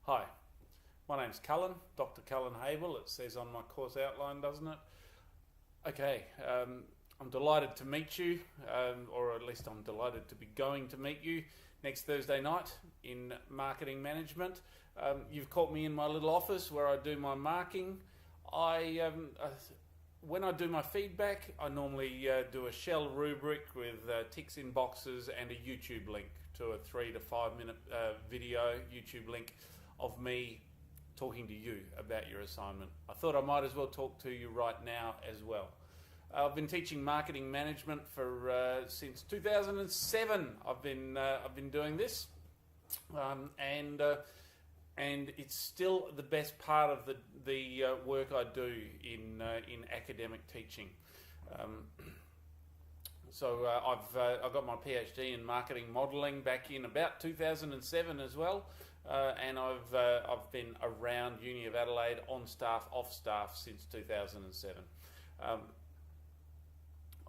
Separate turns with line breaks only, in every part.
Hi, my name's Cullen, Dr. Cullen Habel. It says on my course outline, doesn't it? Okay, I'm delighted to meet you, or at least I'm delighted to be going to meet you next Thursday night in marketing management. You've caught me in my little office where I do my marking. When I do my feedback, I normally do a shell rubric with ticks in boxes and a YouTube link to a 3 to 5 minute video YouTube link of me talking to you about your assignment. I thought I might as well talk to you right now as well. I've been teaching marketing management for since 2007. I've been doing this, and it's still the best part of the work I do in academic teaching. So I got my PhD in marketing modelling back in about 2007 as well, and I've been around Uni of Adelaide on staff, off staff since 2007.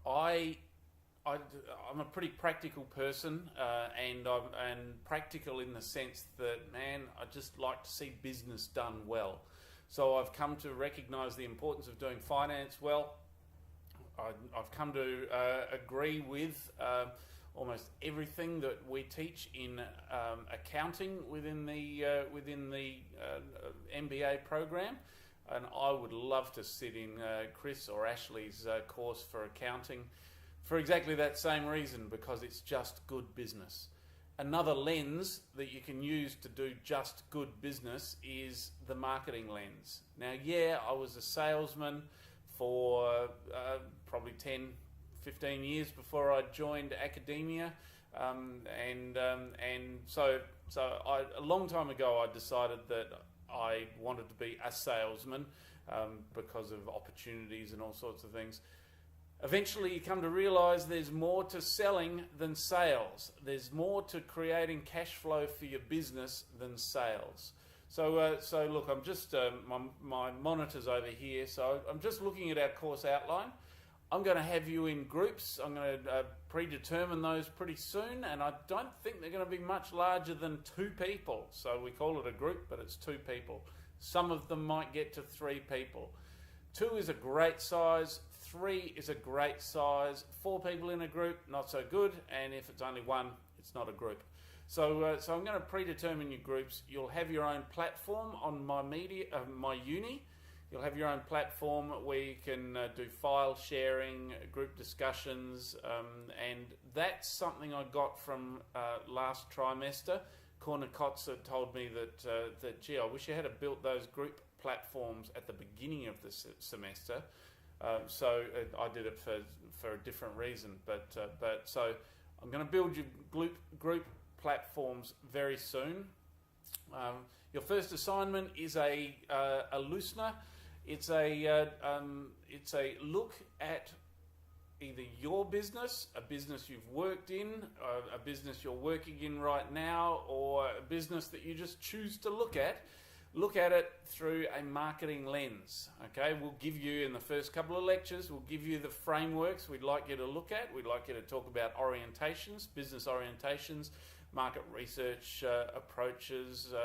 I'm a pretty practical person, and I'm practical in the sense that, man, I just like to see business done well. So I've come to recognise the importance of doing finance well. I've come to agree with almost everything that we teach in accounting within the MBA program, and I would love to sit in Chris or Ashley's course for accounting for exactly that same reason, because it's just good business. Another lens that you can use to do just good business is the marketing lens. Now, yeah, I was a salesman for probably 10, 15 years before I joined academia, and so a long time ago I decided that I wanted to be a salesman because of opportunities and all sorts of things. Eventually you come to realise there's more to selling than sales. There's more to creating cash flow for your business than sales. So look, I'm just, my monitor's over here, so I'm just looking at our course outline. I'm going to have you in groups. I'm going to predetermine those pretty soon, and I don't think they're going to be much larger than 2 people. So we call it a group, but it's 2 people. Some of them might get to 3 people. 2 is a great size, 3 is a great size, 4 people in a group, not so good, and if it's only 1, it's not a group. So I'm going to predetermine your groups. You'll have your own platform on my uni. You'll have your own platform where you can do file sharing, group discussions, and that's something I got from last trimester. Corna Kotzer told me that gee, I wish you had built those group platforms at the beginning of the semester. So I did it for a different reason. But so I'm going to build your group platforms very soon. Your first assignment is a loosener. It's a look at either your business, a business you've worked in, a business you're working in right now, or a business that you just choose to look at. Look at it through a marketing lens. Okay, we'll give you, in the first couple of lectures, we'll give you the frameworks we'd like you to look at. We'd like you to talk about orientations, business orientations, market research approaches,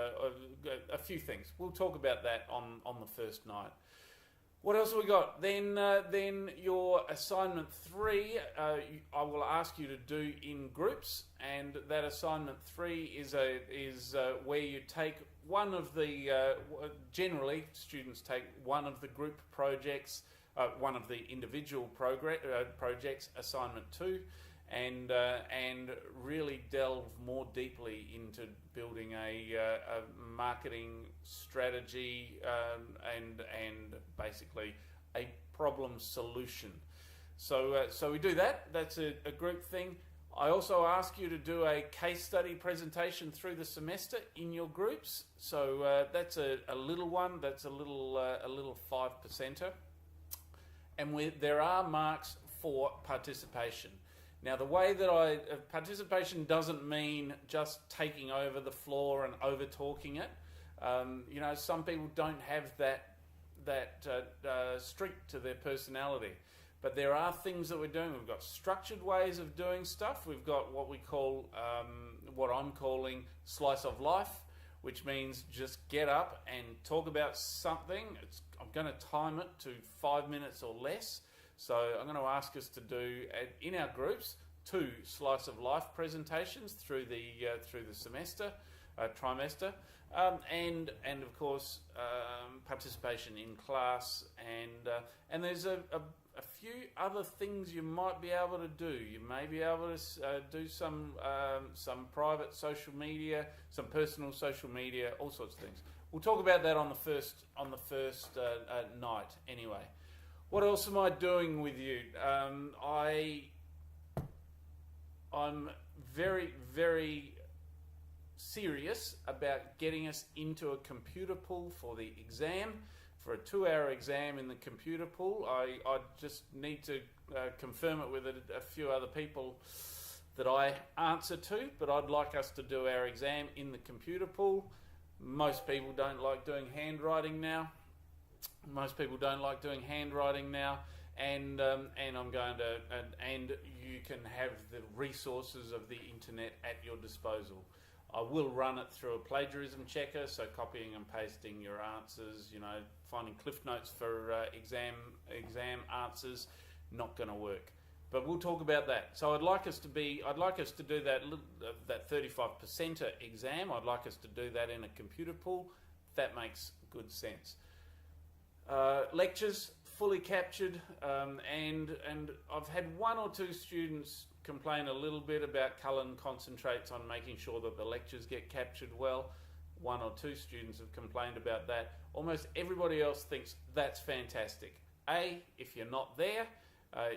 a few things. We'll talk about that on the first night. What else have we got? Then your assignment 3, I will ask you to do in groups, and that assignment 3 is where you take one of the generally students take one of the group projects, one of the individual projects, assignment 2. And really delve more deeply into building a marketing strategy and basically a problem solution. So we do that. That's a group thing. I also ask you to do a case study presentation through the semester in your groups. So that's a little one. That's a little 5%er. And there are marks for participation. Now, the way that participation doesn't mean just taking over the floor and over talking it. Some people don't have that streak to their personality. But there are things that we're doing. We've got structured ways of doing stuff. We've got what we call, what I'm calling slice of life. which means just get up and talk about something. I'm going to time it to 5 minutes or less. So I'm going to ask us to do, in our groups, 2 slice of life presentations through the semester, trimester, and of course participation in class, and there's a few other things you might be able to do. You may be able to do some private social media, some personal social media, all sorts of things. We'll talk about that on the first night anyway. What else am I doing with you? I'm very, very serious about getting us into a computer pool for the exam, for a 2-hour exam in the computer pool. I just need to confirm it with a few other people that I answer to, but I'd like us to do our exam in the computer pool. Most people don't like doing handwriting now. And I'm going to, and you can have the resources of the internet at your disposal. I will run it through a plagiarism checker, so copying and pasting your answers, finding cliff notes for exam answers, not going to work. But we'll talk about that. So I'd like us to do that 35% exam. I'd like us to do that in a computer pool. That makes good sense. Lectures fully captured, and I've had 1 or 2 students complain a little bit about Cullen concentrates on making sure that the lectures get captured well. 1 or 2 students have complained about that. Almost everybody else thinks that's fantastic. A, if you're not there,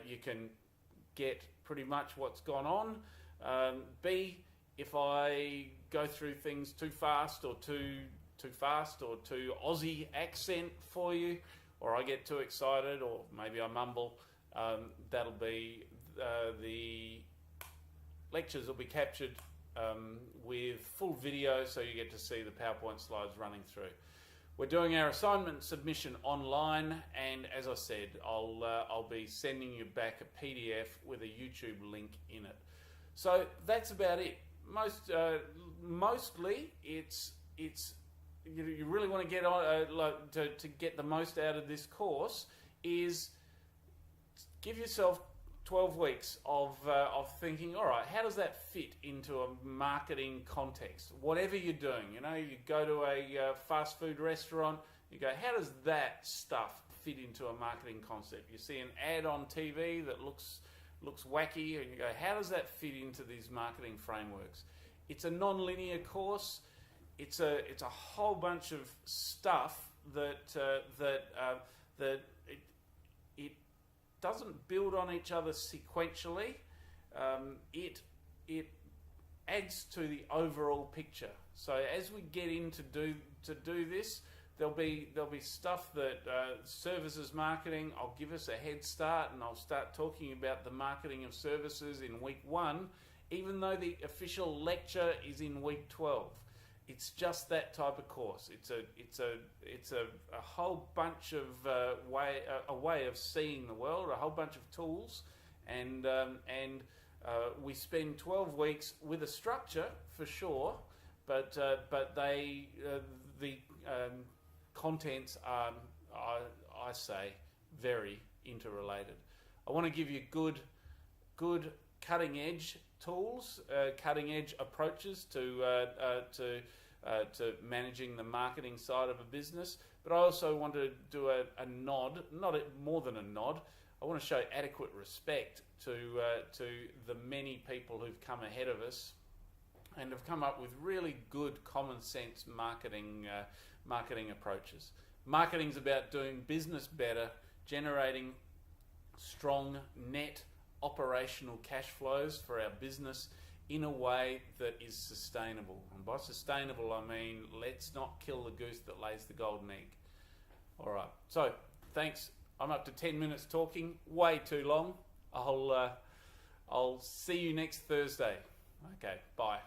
you can get pretty much what's gone on. B, if I go through things too fast or too Aussie accent for you, or I get too excited, or maybe I mumble, that'll be the lectures will be captured with full video, so you get to see the PowerPoint slides running through. We're doing our assignment submission online, and as I said, I'll be sending you back a PDF with a YouTube link in it. So that's about it. Mostly, it's you really want to get on to get the most out of this course is give yourself 12 weeks of thinking, all right, how does that fit into a marketing context? Whatever you're doing, you go to a fast food restaurant, you go, how does that stuff fit into a marketing concept? You see an ad on TV that looks wacky, and you go, how does that fit into these marketing frameworks? It's a non-linear course. It's a whole bunch of stuff that it doesn't build on each other sequentially. It adds to the overall picture. So as we get in to do this, there'll be stuff that services marketing. I'll give us a head start, and I'll start talking about the marketing of services in week 1, even though the official lecture is in week 12. It's just that type of course. It's a whole bunch of a way of seeing the world, a whole bunch of tools, and we spend 12 weeks with a structure for sure, but the contents are, I say, very interrelated. I want to give you good cutting edge tools, cutting edge approaches to managing the marketing side of a business. But I also want to do a nod, more than a nod. I want to show adequate respect to the many people who've come ahead of us and have come up with really good common sense marketing approaches. Marketing's about doing business better, generating strong net operational cash flows for our business in a way that is sustainable. And by sustainable, I mean let's not kill the goose that lays the golden egg. All right. So thanks. I'm up to 10 minutes talking. Way too long. I'll see you next Thursday. Okay. Bye.